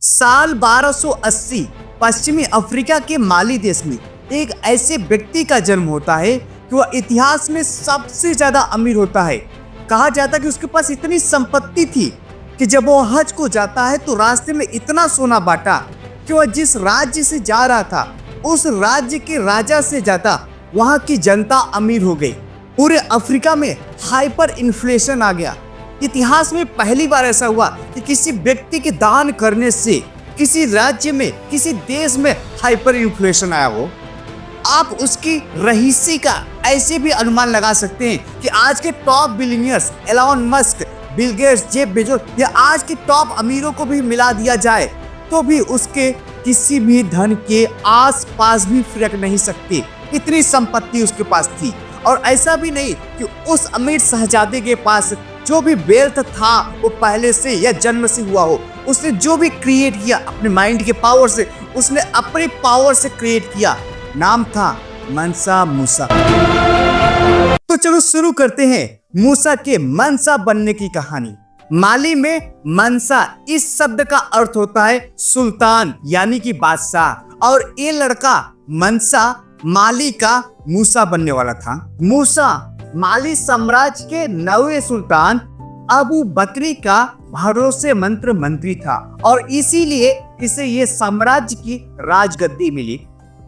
साल 1280 पश्चिमी अफ्रीका के माली देश में एक ऐसे व्यक्ति का जन्म होता है कि वह इतिहास में सबसे ज्यादा अमीर होता है। कहा जाता है कि उसके पास इतनी संपत्ति थी कि जब वो हज को जाता है तो रास्ते में इतना सोना बांटा कि वह जिस राज्य से जा रहा था उस राज्य के राजा से ज्यादा वहां की जनता अमीर हो गई। पूरे अफ्रीका में हाइपर इन्फ्लेशन आ गया। इतिहास में पहली बार ऐसा हुआ कि किसी व्यक्ति के दान करने से किसी राज्य में, किसी देश में हाइपर इन्फ्लेशन आया हो। आप उसकी रईसी का ऐसे भी अनुमान लगा सकते हैं कि आज के top billionaires Elon Musk, Bill Gates, Jeff Bezos या आज के टॉप अमीरों को भी मिला दिया जाए तो भी उसके किसी भी धन के आसपास भी फिरक नहीं सकती। इतनी संपत्ति उसके पास थी। और ऐसा भी नहीं कि उस अमीर शहजादे के पास जो भी वेल्थ था वो पहले से या जन्म से हुआ हो। उसने जो भी क्रिएट किया अपने माइंड के पावर से, उसने अपने पावर से क्रिएट किया। नाम था मंसा मूसा। तो चलो शुरू करते हैं मूसा के मंसा बनने की कहानी। माली में मंसा इस शब्द का अर्थ होता है सुल्तान यानी कि बादशाह। और ये लड़का मंसा माली का मूसा बनने वाला था। मूसा माली साम्राज्य के 9वें सुल्तान अबू बकरी का भरोसेमंद मंत्री था और इसीलिए इसे ये साम्राज्य की राजगद्दी मिली।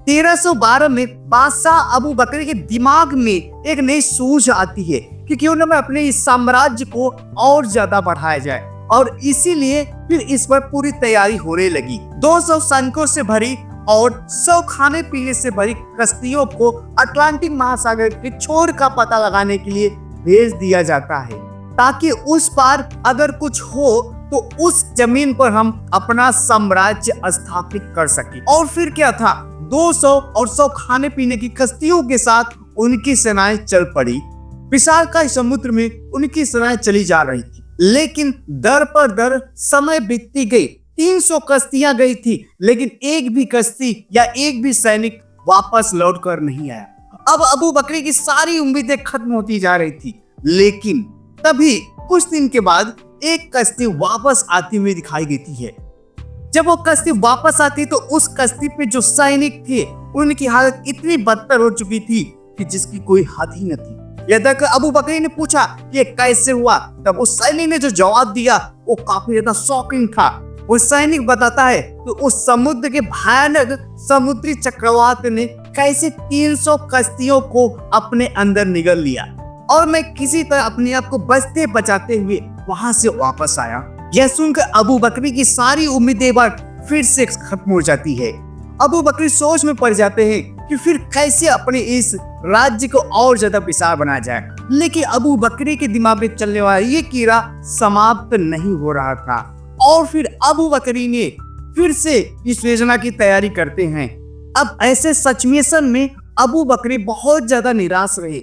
1312 में बादशाह अबू बकरी के दिमाग में एक नई सूझ आती है कि क्यों न मैं अपने इस साम्राज्य को और ज्यादा बढ़ाया जाए। और इसीलिए फिर इस पर पूरी तैयारी होने लगी। 200 सैनिकों से भरी और 100 खाने पीने से भरी कश्तियों को अटलांटिक महासागर के छोर का पता लगाने के लिए भेज दिया जाता है ताकि उस पार अगर कुछ हो तो उस जमीन पर हम अपना साम्राज्य स्थापित कर सके। और फिर क्या था, 200 और 100 खाने पीने की कश्तियों के साथ उनकी सेनाएं चल पड़ी। विशालकाय समुद्र में उनकी सेनाएं चली जा रही थी, लेकिन दर पर दर समय बीतती गई। 300 कश्तियां गई थी लेकिन एक भी कश्ती या एक भी सैनिक वापस लौट कर नहीं आया। अब अबू बकरी की सारी उम्मीदें खत्म होती जा रही थी। लेकिन तभी कुछ दिन के बाद एक कश्ती वापस आती हुई दिखाई देती है। जब वो कश्ती वापस आती तो उस कश्ती पे जो सैनिक थे उनकी हालत इतनी बदतर हो चुकी थी कि जिसकी कोई हद ही न थी। यह तक अबू बकरी ने पूछा ये कैसे हुआ। तब उस सैनिक ने जो जवाब दिया वो काफी ज्यादा शॉकिंग था। वो सैनिक बताता है तो उस समुद्र के भयानक समुद्री चक्रवात ने कैसे 300 कश्तियों को अपने अंदर निगल लिया और मैं किसी तरह अपने आप को बचते बचाते हुए वहां से वापस आया। यह सुनकर अबू बकरी की सारी उम्मीदें बार फिर से खत्म हो जाती है। अबू बकरी सोच में पड़ जाते हैं कि फिर कैसे अपने इस राज्य को और ज्यादा विशाल बनाया जाए। लेकिन अबू बकरी के दिमाग में चलने वाला ये कीड़ा समाप्त नहीं हो रहा था और फिर अबू बकरी ने फिर से इस योजना की तैयारी करते हैं। अब ऐसे सचमेशन में अबू बकरी बहुत ज्यादा निराश रहे।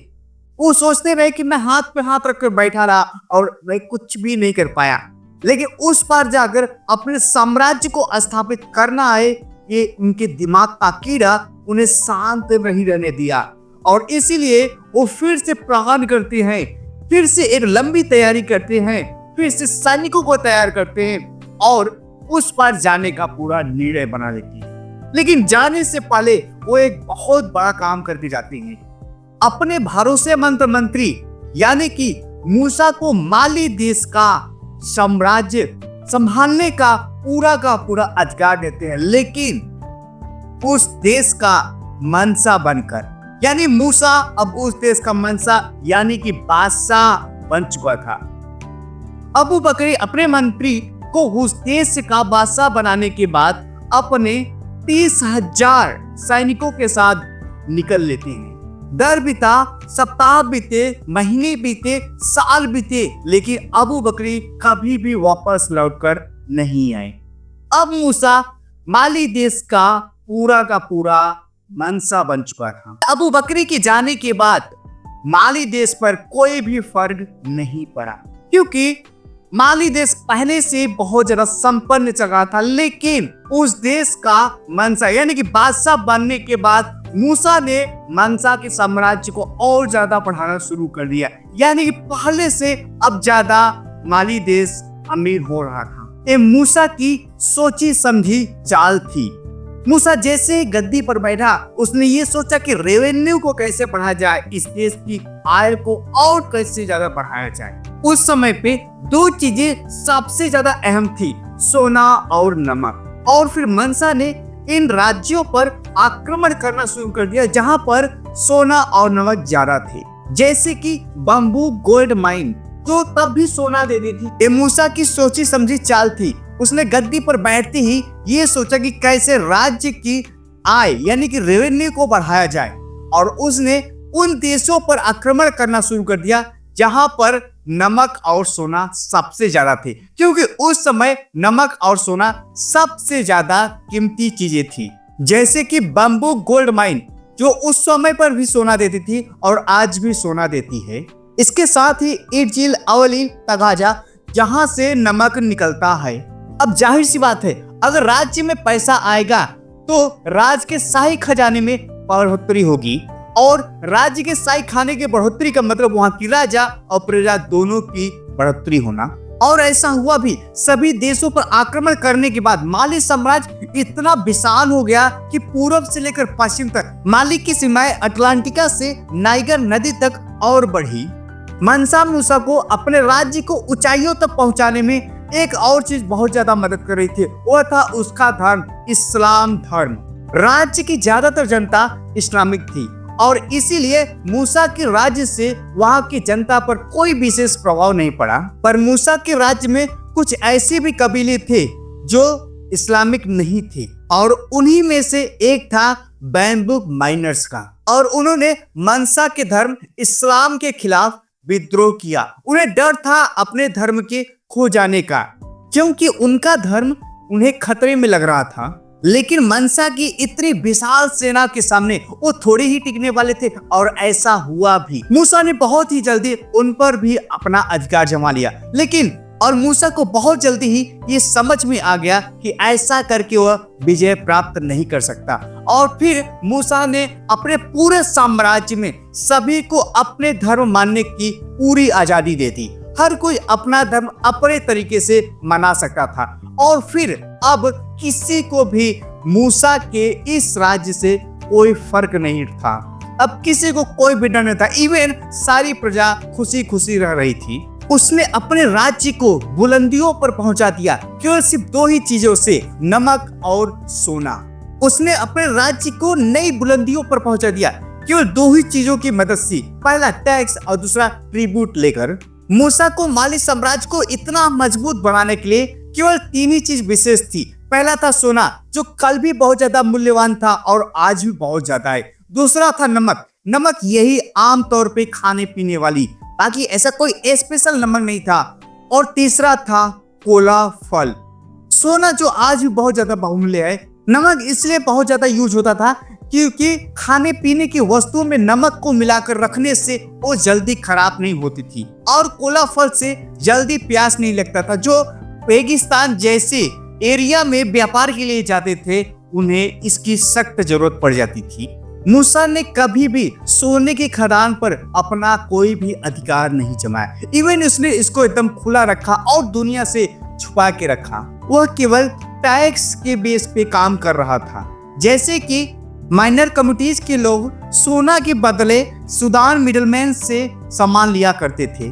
वो सोचते रहे कि मैं हाथ पे हाथ रखकर बैठा रहा और मैं कुछ भी नहीं कर पाया। लेकिन उस पार जाकर अपने साम्राज्य को स्थापित करना है, ये उनके दिमाग का कीड़ा उन्हें शांत नहीं रहने दिया। और इसीलिए वो फिर से प्लान करते हैं, फिर से एक लंबी तैयारी करते हैं, फिर से सैनिकों को तैयार करते हैं और उस पार जाने का पूरा निर्णय बना लेते हैं। लेकिन जाने से पहले वो एक बहुत बड़ा काम करके जाते हैं। अपने भरोसेमंद मंत्री यानी कि मूसा को माली देश का साम्राज्य संभालने का पूरा अधिकार देते हैं, लेकिन उस देश का मंसा बनकर, यानी मूसा अब उस देश का मंसा यानी कि बादशाह बन चुका था। अबू बकरी अपने मंत्री को उस देश का बादशाह बनाने के बाद अपने 30,000 सैनिकों के साथ निकल लेते हैं। दर बीता, सप्ताह बीते, महीने बीते, साल बीते, लेकिन अबू बकरी कभी भी वापस लौटकर नहीं आए। अब मूसा माली देश का पूरा मंसा बन चुका था। अबू बकरी के जाने के बाद माली देश पर कोई भी फर्क नहीं पड़ा क्योंकि माली देश पहले से बहुत ज्यादा संपन्न जगह था। लेकिन उस देश का मंसा यानी कि बादशाह बनने के बाद मूसा ने मंसा के साम्राज्य को और ज्यादा बढ़ाना शुरू कर दिया, यानी कि पहले से अब ज्यादा माली देश अमीर हो रहा था। ये मूसा की सोची समझी चाल थी। मूसा जैसे ही गद्दी पर बैठा, उसने ये सोचा कि रेवेन्यू को कैसे बढ़ाया जाए, इस देश की आय को और कैसे ज्यादा बढ़ाया जाए। उस समय पे दो चीजें सबसे ज्यादा अहम थी, सोना और नमक। और फिर मंसा ने इन राज्यों पर आक्रमण करना शुरू कर दिया जहां पर सोना और नमक ज्यादा थे, जैसे कि बम्बू गोल्ड माइन जो तब भी सोना देती थी। ये मूसा की सोची समझी चाल थी। उसने गद्दी पर बैठते ही ये सोचा कि कैसे राज्य की आय यानी कि रेवेन्यू को बढ़ाया जाए, और उसने उन देशों पर आक्रमण करना शुरू कर दिया जहां पर नमक और सोना सबसे ज्यादा थे, क्योंकि उस समय नमक और सोना सबसे ज्यादा कीमती चीजें थी। जैसे कि बम्बू गोल्ड माइन जो उस समय पर भी सोना देती थी और आज भी सोना देती है। इसके साथ ही इर्जिल अवली तगाजा जहां से नमक निकलता है। अब जाहिर सी बात है, अगर राज्य में पैसा आएगा तो राज्य के शाही खजाने में बढ़ोतरी होगी, और राज्य के शाही खाने की बढ़ोतरी का मतलब वहां की राजा और प्रजा दोनों की बढ़ोतरी होना। और ऐसा हुआ भी। सभी देशों पर आक्रमण करने के बाद माली साम्राज्य इतना विशाल हो गया कि पूर्व से लेकर पश्चिम तक माली की सीमाएं अटलांटिका से नाइगर नदी तक और बढ़ी। मंसा मूसा को अपने राज्य को ऊंचाइयों तक पहुंचाने में एक और चीज बहुत ज्यादा मदद कर रही थी, वह था उसका धर्म, इस्लाम धर्म। राज्य की ज्यादातर जनता इस्लामिक थी और इसीलिए मूसा के राज्य से वहां की जनता पर कोई विशेष प्रभाव नहीं पड़ा। पर मूसा के राज्य में कुछ ऐसे भी कबीले थे जो इस्लामिक नहीं थे, और उन्हीं में से एक था बैम्बू माइनर्स का। और उन्होंने मंसा के धर्म इस्लाम के खिलाफ विद्रोह किया। उन्हें डर था अपने धर्म के खो जाने का, क्योंकि उनका धर्म उन्हें खतरे में लग रहा था। लेकिन मंसा की इतनी विशाल सेना के सामने वो थोड़े ही टिकने वाले थे, और ऐसा हुआ भी। मूसा ने बहुत ही जल्दी उन पर भी अपना अधिकार जमा लिया, लेकिन और मूसा को बहुत जल्दी ही ये समझ में आ गया कि ऐसा करके वह विजय प्राप्त नहीं कर सकता। और फिर मूसा ने अपने पूरे साम्राज्य में सभी को अपने धर्म मानने की पूरी आजादी दे दी। हर कोई अपना धर्म अपने तरीके से मना सकता था, और फिर अब किसी को भी मूसा के इस राज्य से कोई फर्क नहीं था। अब किसी को कोई भी डर नहीं था। इवन सारी प्रजा खुशी खुशी रह रही थी। उसने अपने राज्य को बुलंदियों पर पहुंचा दिया, केवल सिर्फ दो ही चीजों से, नमक और सोना। उसने अपने राज्य को नई बुलंदियों पर पहुंचा दिया केवल दो ही चीजों की मदद से, पहला टैक्स और दूसरा ट्रिब्यूट लेकर। मूसा को माली साम्राज्य को इतना मजबूत बनाने के लिए केवल तीन ही चीज विशेष थी। पहला था सोना, जो कल भी बहुत ज्यादा मूल्यवान था और आज भी बहुत ज्यादा है। दूसरा था नमक, नमक यही आमतौर पे खाने पीने वाली, बाकी ऐसा कोई स्पेशल नमक नहीं था। और तीसरा था कोला फल, सोना जो आज भी बहुत ज्यादा बहुमूल्य है। नमक इसलिए बहुत ज्यादा यूज होता था क्योंकि खाने पीने की वस्तुओं में नमक को मिलाकर रखने से वो जल्दी खराब नहीं होती थी, और कोला फल से जल्दी प्यास नहीं लगता था। जो रेगिस्तान जैसे एरिया में व्यापार के लिए जाते थे, उन्हें इसकी सख्त जरूरत पड़ जाती थी। मूसा ने कभी भी सोने की खदान पर अपना कोई भी अधिकार नहीं जमाया। इवन उसने इसको एकदम खुला रखा और दुनिया से छुपा के रखा। वह केवल टैक्स के बेस पे काम कर रहा था। जैसे कि माइनर कम्युनिटीज के लोग सोना के बदले सूडान मिडलमैन से सामान लिया करते थे,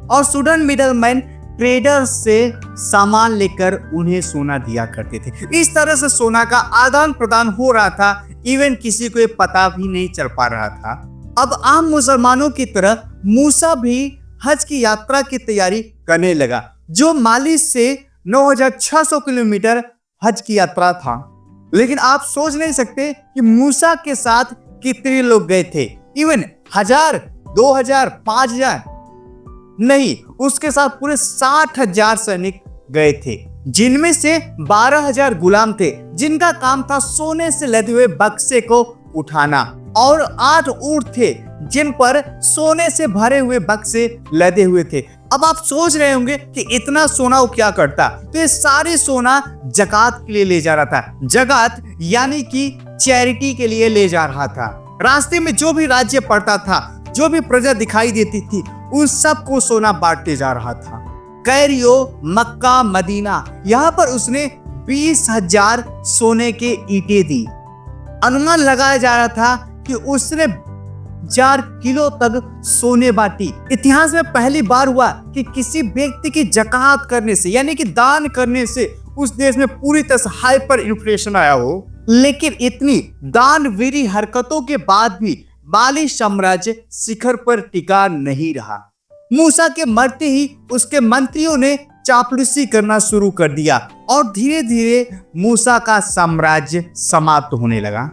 और सूडान मिडलमैन ट्रेडर से सामान लेकर उन्हें सोना दिया करते थे। इस तरह से सोना का आदान प्रदान हो रहा था, इवन किसी को पता भी नहीं चल पा रहा था। अब आम मुसलमानों की तरह मूसा भी हज की यात्रा की तैयारी करने लगा, जो माली से 9600 किलोमीटर हज की यात्रा था। लेकिन आप सोच नहीं सकते कि मूसा के साथ कितने लोग गए थे। इवन 1000, 2000, 5000 नहीं, उसके साथ पूरे 60,000 सैनिक गए थे, जिनमें से 12,000 गुलाम थे, जिनका काम था सोने से लदे हुए बक्से को उठाना, और 8 ऊंट थे जिन पर सोने से भरे हुए बक्से लदे हुए थे। अब आप सोच रहे होंगे कि इतना सोना वो क्या करता, तो ये सारी सोना जकात के लिए ले जा रहा था। जकात यानी कि चैरिटी के लिए ले जा रहा था। रास्ते में जो भी राज्य पड़ता था, जो भी प्रजा दिखाई देती थी, उन सबको सोना बांटते जा रहा था। कैरियो, मक्का, मदीना, यहाँ पर उसने 20,000 सोने के ईंटें दी। अनुमान लगाया जा रहा था कि उसने 4 किलो तक सोने बांटी। इतिहास में पहली बार हुआ कि किसी व्यक्ति की ज़कात करने से, यानी कि दान करने से, उस देश में पूरी तरह से हाइपर इन्फ्लेशन आया हो। लेकिन इतनी दानवीरी हरकतों के बाद भी बाली साम्राज्य शिखर पर टिका नहीं रहा। मूसा के मरते ही उसके मंत्रियों ने चापलूसी करना शुरू कर दिया और धीरे धीरे मूसा का साम्राज्य समाप्त होने लगा।